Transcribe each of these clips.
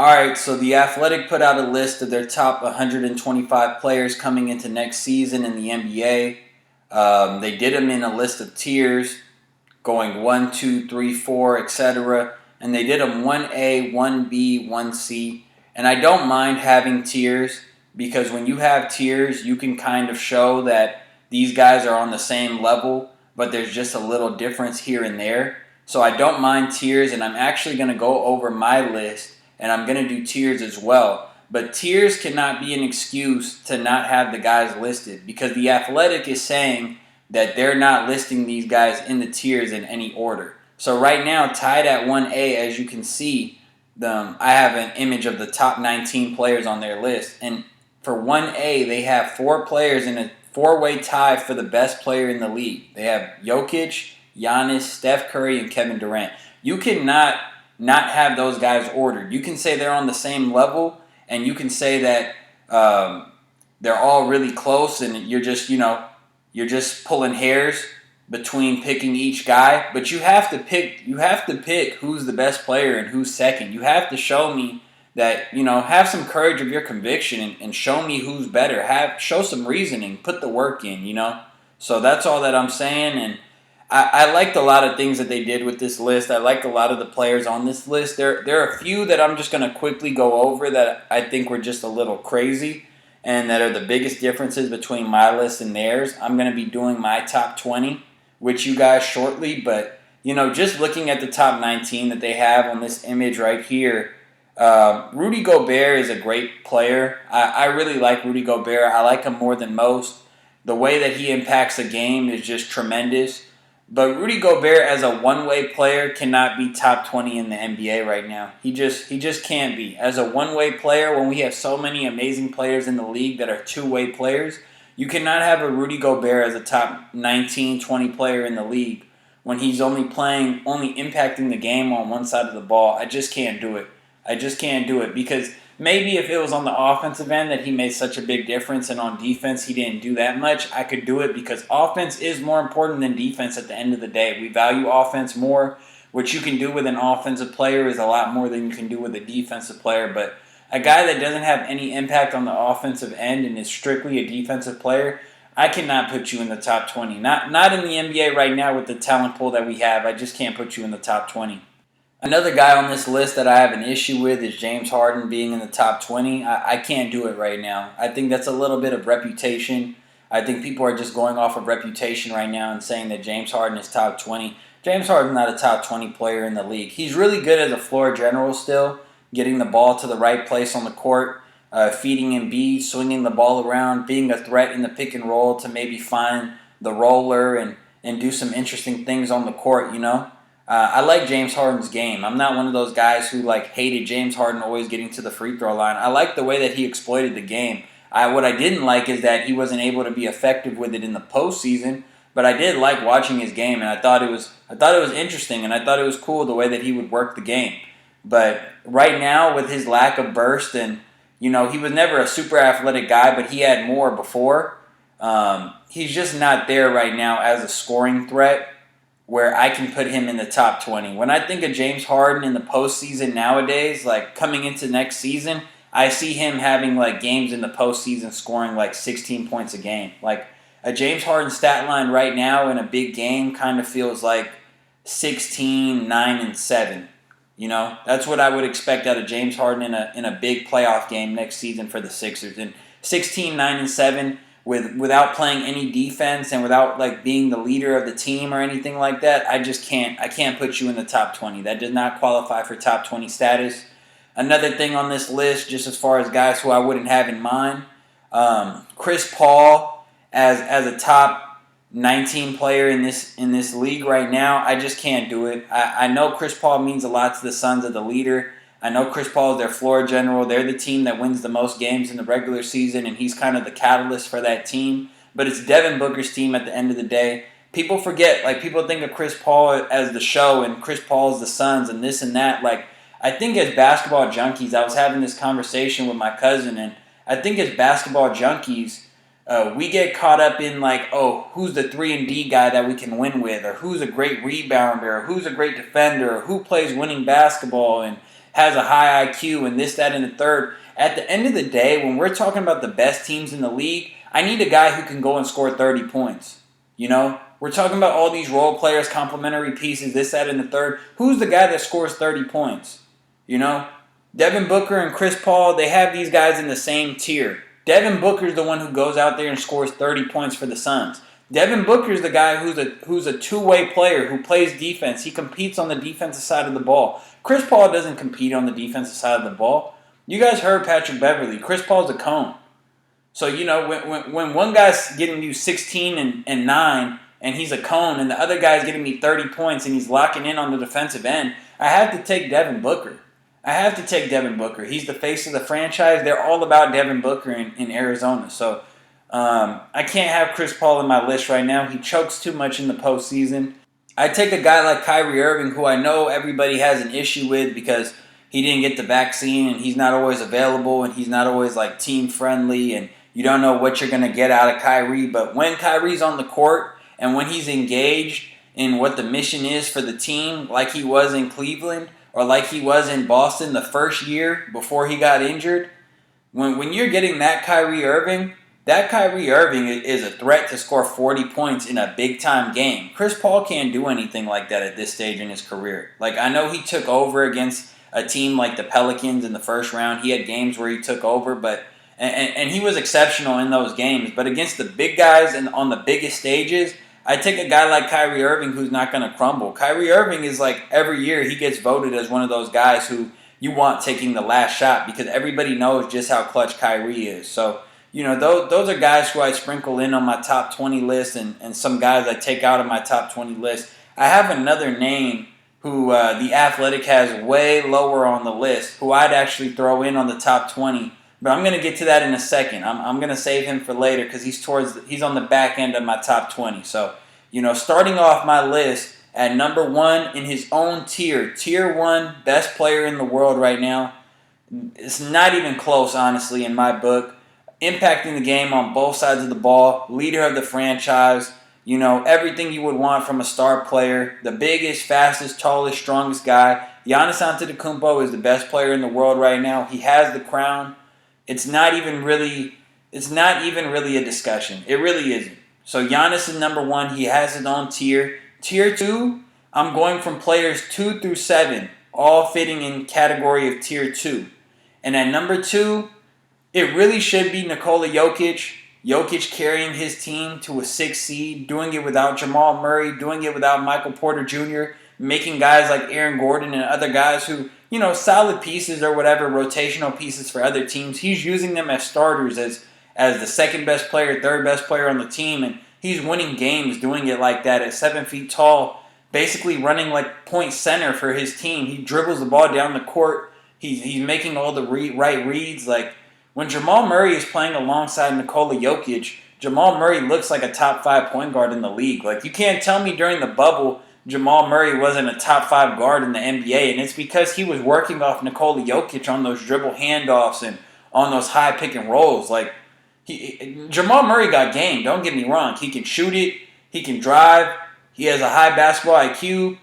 All right, so The Athletic put out a list of their top 125 players coming into next season in the NBA. They did them in a list of tiers, going 1, 2, 3, 4, etc. And they did them 1A, 1B, 1C. And I don't mind having tiers because when you have tiers, you can kind of show that these guys are on the same level, but there's just a little difference here and there. So I don't mind tiers, and I'm actually going to go over my list, and I'm going to do tiers as well. But tiers cannot be an excuse to not have the guys listed because The Athletic is saying that they're not listing these guys in the tiers in any order. So right now, tied at 1A, as you can see, I have an image of the top 19 players on their list. And for 1A, they have 4 players in a 4-way tie for the best player in the league. They have Jokic, Giannis, Steph Curry, and Kevin Durant. You cannot not have those guys ordered. You can say they're on the same level, and you can say that they're all really close, and you're just pulling hairs between picking each guy. But you have to pick who's the best player and who's second. You have to show me that, have some courage of your conviction and show me who's better. Show some reasoning. Put the work in. So that's all that I'm saying. And I liked a lot of things that they did with this list. I liked a lot of the players on this list. There are a few that I'm just going to quickly go over that I think were just a little crazy and that are the biggest differences between my list and theirs. I'm going to be doing my top 20 with you guys shortly. But, just looking at the top 19 that they have on this image right here, Rudy Gobert is a great player. I really like Rudy Gobert. I like him more than most. The way that he impacts a game is just tremendous. But Rudy Gobert as a one-way player cannot be top 20 in the NBA right now. He just can't be. As a one-way player, when we have so many amazing players in the league that are two-way players, you cannot have a Rudy Gobert as a top 19, 20 player in the league when he's only impacting the game on one side of the ball. I just can't do it. Because maybe if it was on the offensive end that he made such a big difference and on defense he didn't do that much, I could do it because offense is more important than defense at the end of the day. We value offense more. What you can do with an offensive player is a lot more than you can do with a defensive player. But a guy that doesn't have any impact on the offensive end and is strictly a defensive player, I cannot put you in the top 20. Not in the NBA right now with the talent pool that we have. I just can't put you in the top 20. Another guy on this list that I have an issue with is James Harden being in the top 20. I can't do it right now. I think that's a little bit of reputation. I think people are just going off of reputation right now and saying that James Harden is top 20. James Harden's not a top 20 player in the league. He's really good as a floor general still, getting the ball to the right place on the court, feeding Embiid, swinging the ball around, being a threat in the pick and roll to maybe find the roller and do some interesting things on the court, I like James Harden's game. I'm not one of those guys who hated James Harden always getting to the free throw line. I like the way that he exploited the game. What I didn't like is that he wasn't able to be effective with it in the postseason. But I did like watching his game, and I thought it was interesting, and I thought it was cool the way that he would work the game. But right now, with his lack of burst, and he was never a super athletic guy, but he had more before. He's just not there right now as a scoring threat, where I can put him in the top 20. When I think of James Harden in the postseason nowadays, coming into next season, I see him having games in the postseason scoring 16 points a game. A James Harden stat line right now in a big game kind of feels like 16, 9, and 7. That's what I would expect out of James Harden in a big playoff game next season for the Sixers. And 16, 9, and 7 without playing any defense and without being the leader of the team or anything like that, I can't put you in the top 20. That does not qualify for top 20 status. Another thing on this list, just as far as guys who I wouldn't have in mind, Chris Paul as a top 19 player in this league right now, I just can't do it. I know Chris Paul means a lot to the Suns as the leader. I know Chris Paul is their floor general. They're the team that wins the most games in the regular season, and he's kind of the catalyst for that team. But it's Devin Booker's team at the end of the day. People forget, people think of Chris Paul as the show and Chris Paul as the Suns and this and that. I think as basketball junkies, I was having this conversation with my cousin, and I think as basketball junkies, we get caught up in who's the 3-and-D guy that we can win with, or who's a great rebounder, or who's a great defender, or who plays winning basketball, has a high IQ and this, that, and the third. At the end of the day, when we're talking about the best teams in the league, I need a guy who can go and score 30 points. You know, we're talking about all these role players, complementary pieces, this, that, and the third. Who's the guy that scores 30 points? You know, Devin Booker and Chris Paul, they have these guys in the same tier. Devin Booker's the one who goes out there and scores 30 points for the Suns. Devin Booker's the guy who's a two-way player who plays defense. He competes on the defensive side of the ball. Chris Paul doesn't compete on the defensive side of the ball. You guys heard Patrick Beverley. Chris Paul's a cone. So, you know, when one guy's getting you 16 and 9 and he's a cone and the other guy's getting me 30 points and he's locking in on the defensive end, I have to take Devin Booker. He's the face of the franchise. They're all about Devin Booker in Arizona. So I can't have Chris Paul in my list right now. He chokes too much in the postseason. I take a guy like Kyrie Irving, who I know everybody has an issue with because he didn't get the vaccine and he's not always available and he's not always like team friendly and you don't know what you're going to get out of Kyrie. But when Kyrie's on the court and when he's engaged in what the mission is for the team, like he was in Cleveland or like he was in Boston the first year before he got injured, when you're getting that Kyrie Irving is a threat to score 40 points in a big-time game. Chris Paul can't do anything like that at this stage in his career. Like, I know he took over against a team like the Pelicans in the first round. He had games where he took over, but and he was exceptional in those games. But against the big guys and on the biggest stages, I take a guy like Kyrie Irving who's not going to crumble. Kyrie Irving is like every year he gets voted as one of those guys who you want taking the last shot because everybody knows just how clutch Kyrie is. So, you know, those are guys who I sprinkle in on my top 20 list and some guys I take out of my top 20 list. I have another name who The Athletic has way lower on the list, who I'd actually throw in on the top 20. But I'm going to get to that in a second. I'm going to save him for later because he's on the back end of my top 20. So, you know, starting off my list at number 1 in his own tier 1, best player in the world right now. It's not even close, honestly, in my book. Impacting the game on both sides of the ball, leader of the franchise, you know, everything you would want from a star player, the biggest, fastest, tallest, strongest guy. Giannis Antetokounmpo is the best player in the world right now. He has the crown. It's not even really a discussion. It really isn't. So Giannis is number 1. He has his own tier. Tier 2, I'm going from players 2 through 7, all fitting in category of tier 2. And at number 2, it really should be Nicola Yokic. Jokic carrying his team to a 6 seed, doing it without Jamal Murray, doing it without Michael Porter Jr., making guys like Aaron Gordon and other guys who, you know, solid pieces or whatever, rotational pieces for other teams. He's using them as starters, as the second best player, third best player on the team, and he's winning games doing it like that at 7 feet tall, basically running like point center for his team. He dribbles the ball down the court. He's making all the right reads. Like, when Jamal Murray is playing alongside Nicola Yokic, Jamal Murray looks like a top 5 point guard in the league. Like, you can't tell me during the bubble Jamal Murray wasn't a top 5 guard in the NBA, and it's because he was working off Nicola Jokic on those dribble handoffs and on those high pick and rolls. Like, Jamal Murray got game, don't get me wrong. He can shoot it, he can drive, he has a high basketball IQ.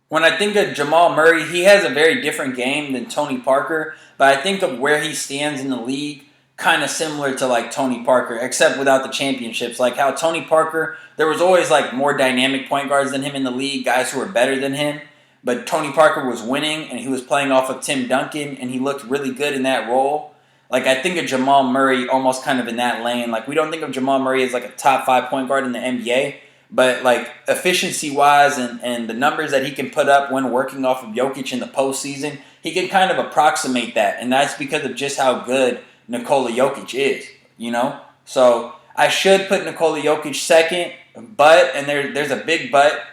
When I think of Jamal Murray, he has a very different game than Tony Parker, but I think of where he stands in the league kind of similar to like Tony Parker, except without the championships. Like how Tony Parker, there was always like more dynamic point guards than him in the league, guys who were better than him, but Tony Parker was winning and he was playing off of Tim Duncan and he looked really good in that role. Like, I think of Jamal Murray almost kind of in that lane. Like, we don't think of Jamal Murray as like a top 5 point guard in the NBA, but like efficiency-wise and the numbers that he can put up when working off of Jokic in the postseason, he can kind of approximate that. And that's because of just how good Nicola Yokic is, you know? So I should put Nicola Jokic second, but, and there's a big but,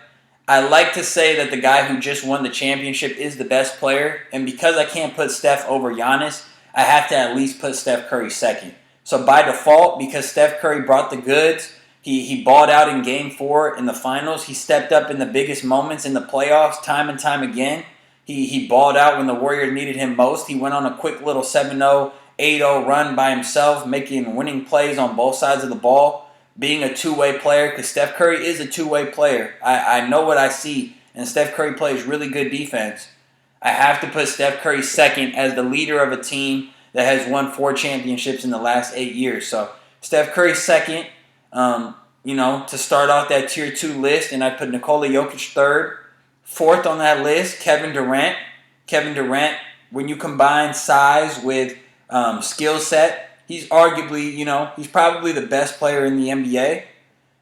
I like to say that the guy who just won the championship is the best player. And because I can't put Steph over Giannis, I have to at least put Steph Curry second. So by default, because Steph Curry brought the goods, he balled out in Game 4 in the finals. He stepped up in the biggest moments in the playoffs time and time again. He balled out when the Warriors needed him most. He went on a quick little 7-0, 8-0 run by himself, making winning plays on both sides of the ball, being a two-way player, because Steph Curry is a two-way player. I know what I see, and Steph Curry plays really good defense. I have to put Steph Curry second as the leader of a team that has won 4 championships in the last 8 years. So Steph Curry second, to start off that tier 2 list, and I put Nicola Yokic third. Fourth on that list, Kevin Durant. Kevin Durant, when you combine size with skill set, he's arguably, he's probably the best player in the NBA.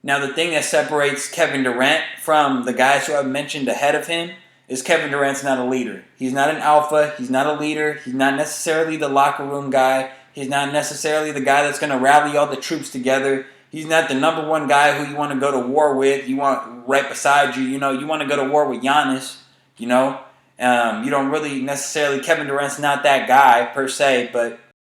Now, the thing that separates Kevin Durant from the guys who I've mentioned ahead of him is Kevin Durant's not a leader. He's not an alpha. He's not a leader. He's not necessarily the locker room guy. He's not necessarily the guy that's going to rally all the troops together. He's not the number one guy who you want to go to war with. You want right beside you. You want to go to war with Giannis. You don't really necessarily. Kevin Durant's not that guy per se, but